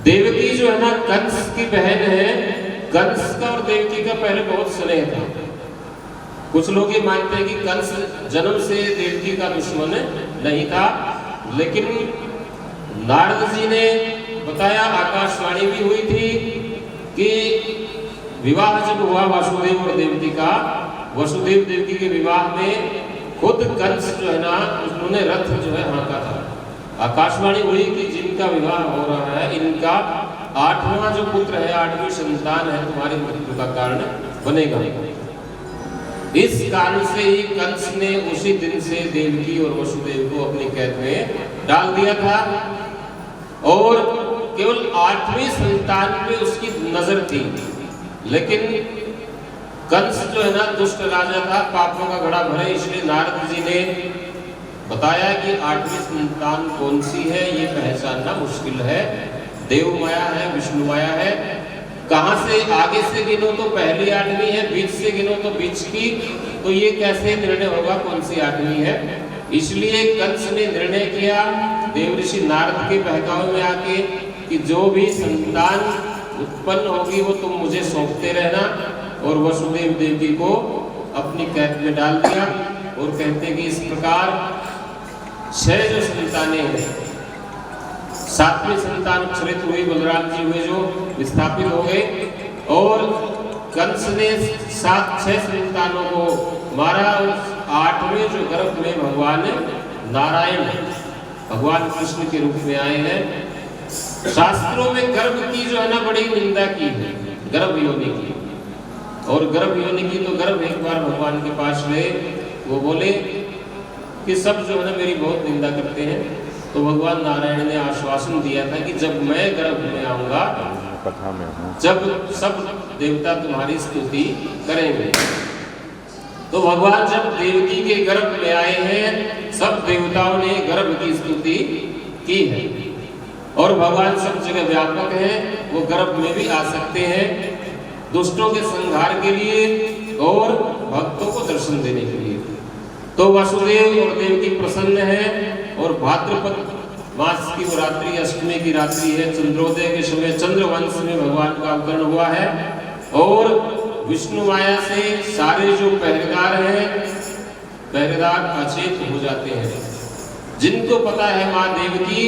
देवकी जो है ना कंस की बहन है। कंस का और देवकी का पहले बहुत स्नेह था। कुछ लोग ये मानते हैं कि कंस जन्म से देवकी का दुश्मन नहीं था, लेकिन नारद जी ने बताया, आकाशवाणी भी हुई थी कि विवाह जब हुआ वासुदेव और देवकी का, वसुदेव देवकी के विवाह में खुद कंस जो है ना, उन्होंने रथ जो है हाँका था। आकाशवाणी हुई कि जिनका विवाह हो रहा है, इनका 8वां जो पुत्र है, 8वीं संतान है, तुम्हारी मृत्यु का कारण बनेगा। इस कारण से ही कंस ने उसी दिन से देवकी और वसुदेव को अपनी कैद में डाल दिया था और केवल 8वीं संतान पे उसकी नजर थी। लेकिन कंस जो है ना दुष्ट राजा था, पापों का घड़ा भरे, इसलिए नारद जी ने बताया कि 8वीं संतान कौन सी है ये पहचानना मुश्किल है। देव माया है, विष्णु माया है। कहां से आगे से गिनो तो पहली 8वीं है, बीच से गिनो तो बीच की, तो ये कैसे निर्णय होगा कौन सी 8वीं है। इसलिए कंस ने निर्णय किया देवऋषि नारद के बहकावे में आके कि जो भी संतान उत्पन्न होगी वो तुम मुझे सौंपते रहना, और वसुदेव देवकी को अपनी कैद में डाल दिया। और कहते हैं कि इस प्रकार 6 जो संतानें हैं, 7वीं संतान क्षरित हुई, बलराम जी हुए जो विस्थापित हो गए, और कंस ने 6 संतानों को मारा। और 8वें जो गर्भ में भगवान नारायण भगवान कृष्ण के रूप में आए हैं। शास्त्रों में गर्भ की जो है ना बड़ी निंदा की है, गर्भ योनि की। और गर्भ योनि की तो गर्भ एक बार भगवान के पास गए, वो बोले कि सब जो है ना मेरी बहुत निंदा करते हैं। तो भगवान नारायण ने आश्वासन दिया था कि जब मैं गर्भ में आऊंगा, जब सब देवता तुम्हारी स्तुति करेंगे। तो भगवान जब देवकी के गर्भ में आए हैं, सब देवताओं ने गर्भ की स्तुति की है। और भगवान सब जगह व्यापक है, वो गर्भ में भी आ सकते हैं दुष्टों के संहार के लिए और भक्तों को दर्शन देने के लिए। तो वसुदेव और देवकी प्रसन्न है। और भाद्रपद मास की वो रात्रि, अष्टमी की रात्रि है, चंद्रोदय के समय चंद्रवंश में भगवान का अवतरण हुआ है। और विष्णु माया से सारे जो पहरेदार हैं, पहरेदार अचेत हो जाते हैं। जिनको पता है माँ देवकी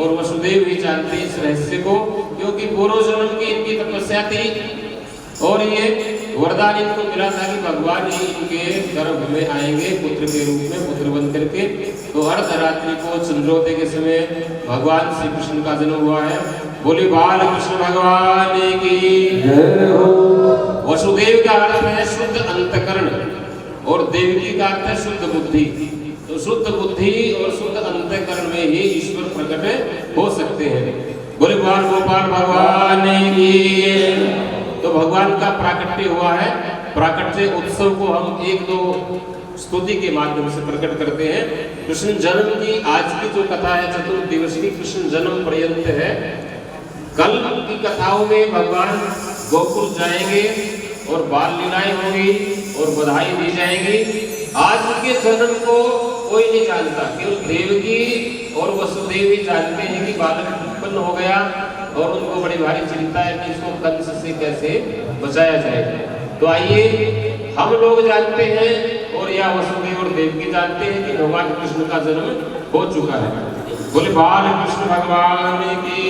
और वसुदेव ही जानते इस रहस्य को, क्योंकि पूर्व जन्म की इनकी तपस्या थी और ये वरदान इनको मिला था कि भगवान ही इनके गर्भ में आएंगे पुत्र के रूप में, पुत्र बन करके। तो अर्धरात्रि को चंद्रोदय के समय भगवान श्री कृष्ण का जन्म हुआ है। बोली बाल कृष्ण भगवान की जय हो। वसुदेव का अर्थ है शुद्ध अंतकरण और देवकी का अर्थ है शुद्ध बुद्धि। तो शुद्ध बुद्धि और शुद्ध अंतकरण में ही ईश्वर प्रकट हो सकते हैं। बोले बाल गोपाल भगवान की। तो भगवान का प्राकट्य हुआ है। प्राकट्य उत्सव को हम 1-2 स्तुति के माध्यम से प्रकट करते हैं। कृष्ण जन्म की आज की जो कथा है, चतुर्दिवसीय कृष्ण जन्म पर्यंत है। कल की कथाओं में भगवान गोकुल जाएंगे और बाल लीलाएं होंगी और बधाई दी जाएगी। आज के जन्म को कोई नहीं जानता, केवल देवकी और वसुदेव ही जानते हैं कि बालक उत्पन्न हो गया और उनको बड़ी भारी चिंता है कि इसको कंस से कैसे बचाया जाए। तो आइए हम लोग जानते हैं और या वसुदेव और देवकी जानते हैं कि भगवान कृष्ण का जन्म हो चुका है। बोले बाल कृष्ण भगवान की।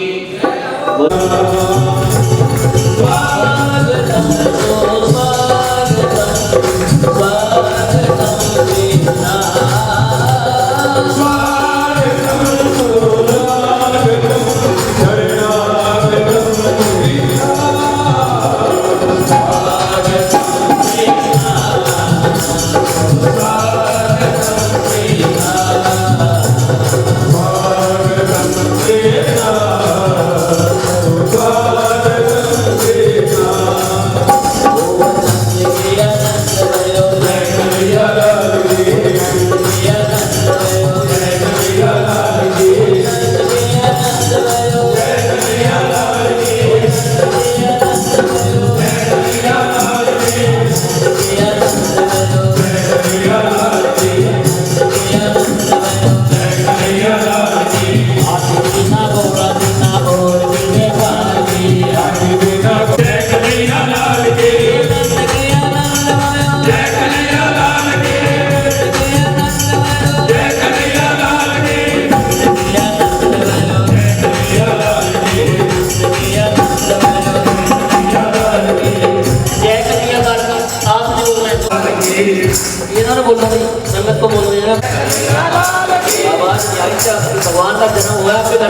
भगवान का जन्म हुआ आपके घर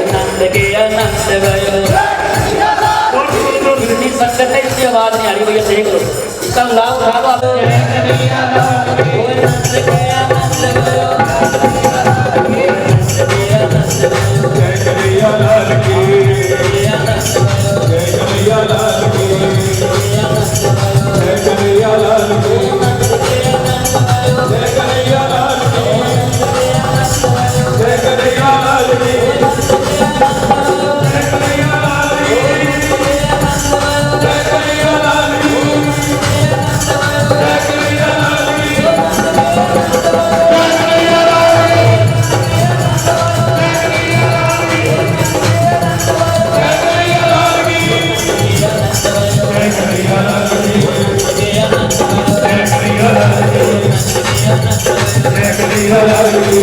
में। आनंद के आनंद भयो। इतनी संकट है, इसकी आवाज नहीं आ रही भैया, देख लो इसका लाभ उठा लो आप। आनंद के आनंद भयो। जय कन्हैया लाल की, जय कन्हैया लाल की, जय कन्हैया लाल की, जय कन्हैया लाल की, जय कन्हैया लाल की, जय कन्हैया लाल की, जय कन्हैया लाल की,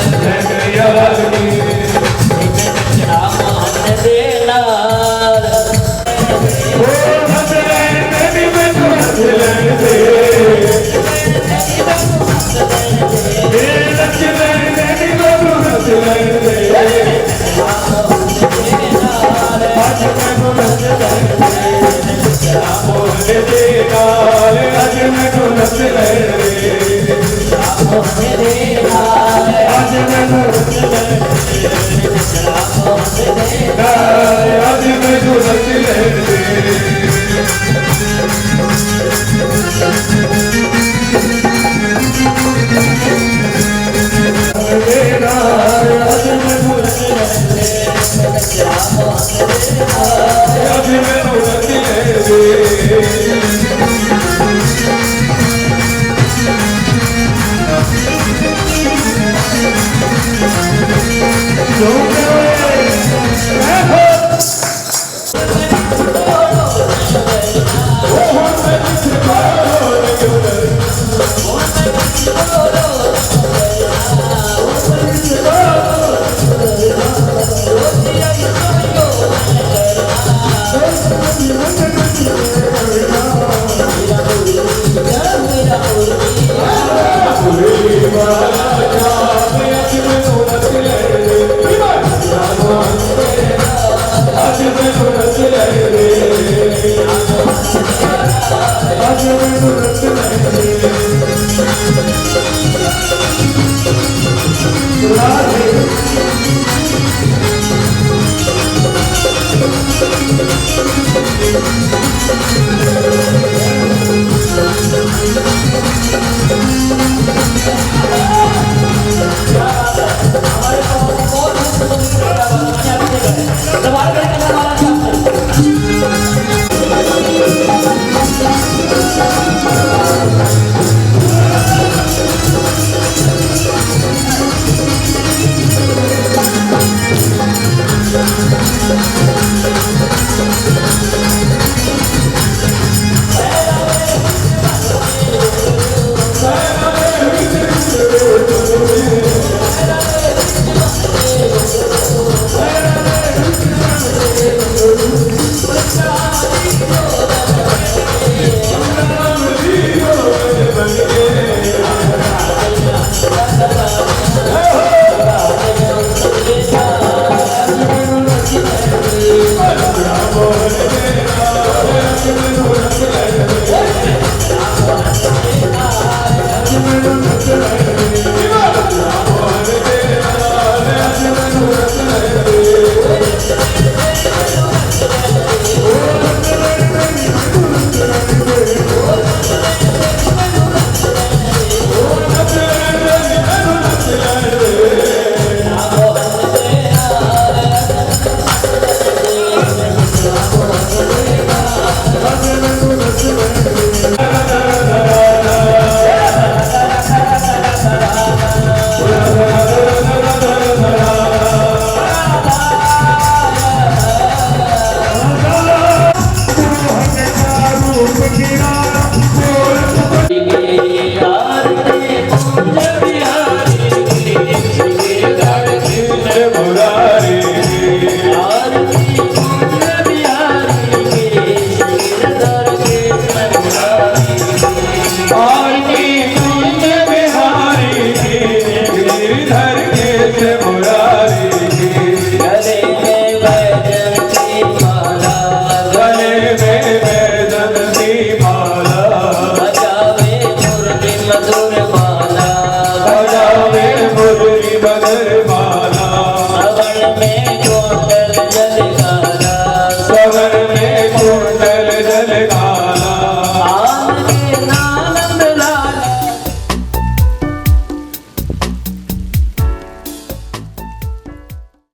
जय कन्हैया लाल की, बदर